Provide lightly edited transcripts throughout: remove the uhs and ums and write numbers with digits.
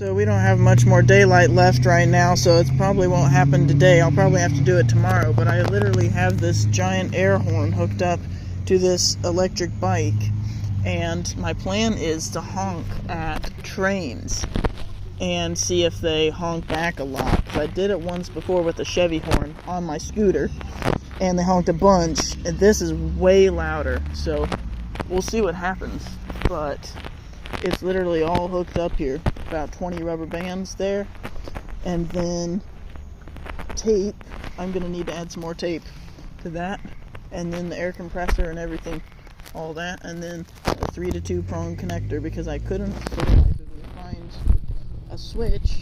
So we don't have much more daylight left right now, so it probably won't happen today. I'll probably have to do it tomorrow, but I literally have this giant air horn hooked up to this electric bike, and my plan is to honk at trains and see if they honk back a lot. 'Cause I did it once before with a Chevy horn on my scooter, and they honked a bunch, and this is way louder, so we'll see what happens. But it's literally all hooked up here, about 20 rubber bands there, and then tape. I'm gonna need to add some more tape to that, and then the air compressor and everything, all that, and then a 3 to 2 prong connector, because I couldn't find a switch,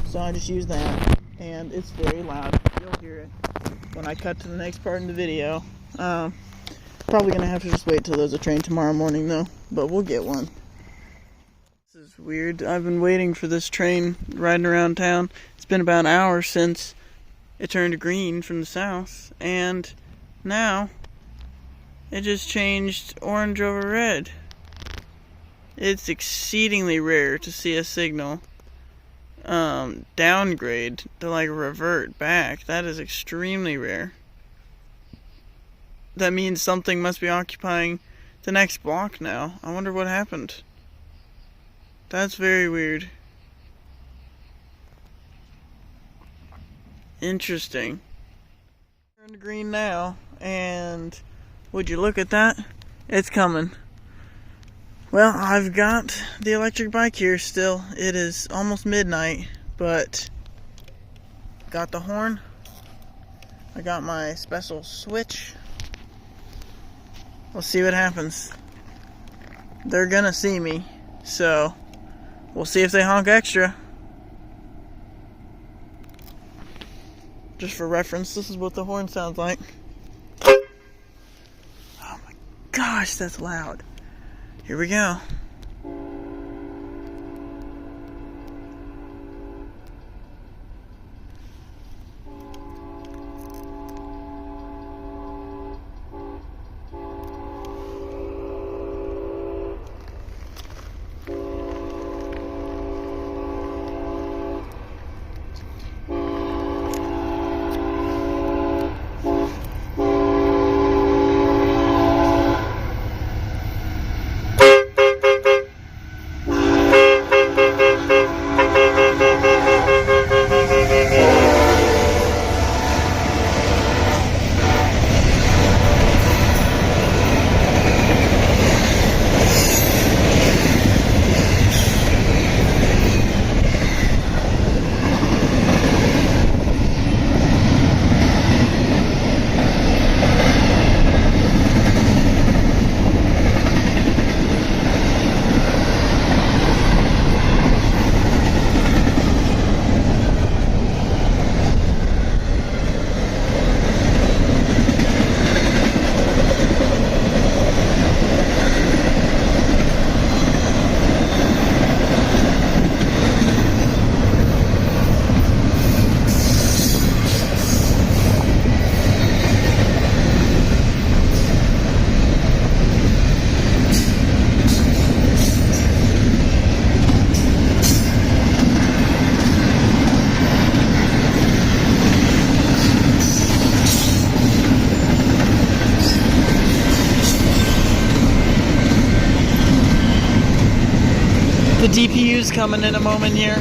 so I just used that, and it's very loud. You'll hear it when I cut to the next part in the video. Probably gonna have to just wait till there's a train tomorrow morning though, but we'll get one. This is weird. I've been waiting for this train riding around town. It's been about an hour since it turned green from the south, and now it just changed orange over red. It's exceedingly rare to see a signal downgrade to like revert back. That is extremely rare. That means something must be occupying the next block now. I wonder what happened. That's very weird. Interesting. Turned green now, and would you look at that? It's coming. Well, I've got the electric bike here still. It is almost midnight, but got the horn. I got my special switch. We'll see what happens. They're gonna see me, so we'll see if they honk extra. Just for reference, this is what the horn sounds like. Oh my gosh, that's loud. Here we go. The DPU's coming in a moment here.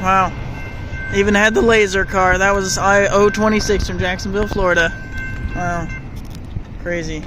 Wow. Even had the laser car. That was I026 from Jacksonville, Florida. Wow. Crazy.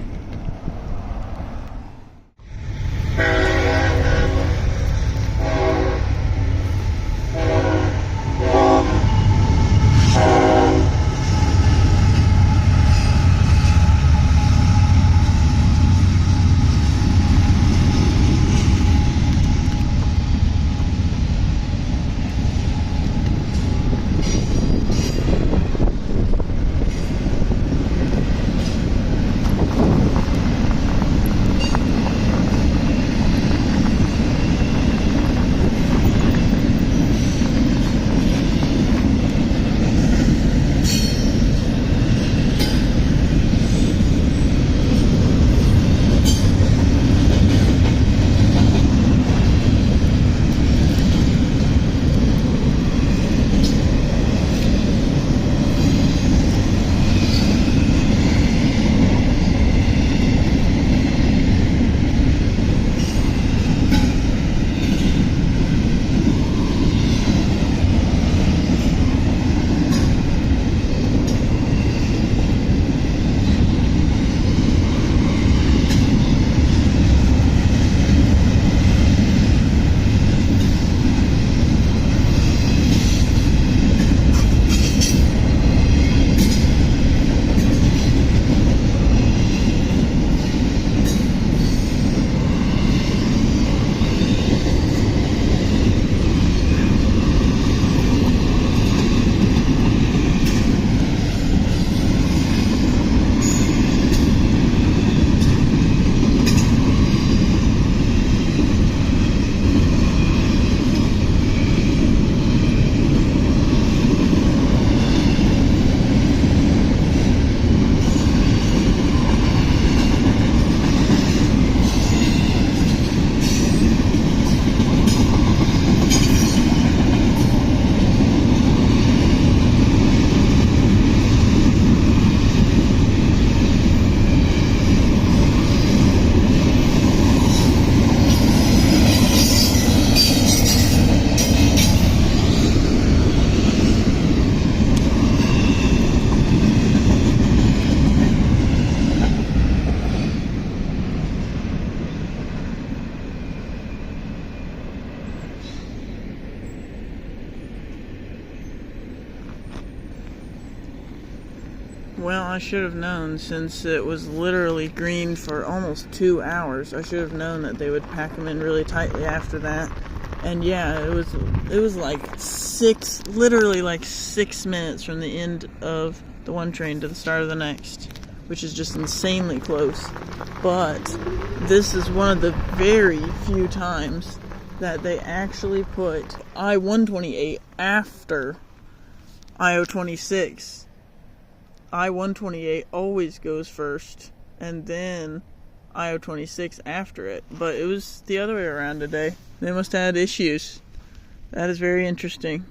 Well, I should have known, since it was literally green for almost 2 hours. I should have known that they would pack them in really tightly after that. And yeah, it was like literally like 6 minutes from the end of the one train to the start of the next, which is just insanely close. But this is one of the very few times that they actually put I-128 after I-026. I-128 always goes first, and then I-026 after it. But it was the other way around today. They must have had issues. That is very interesting.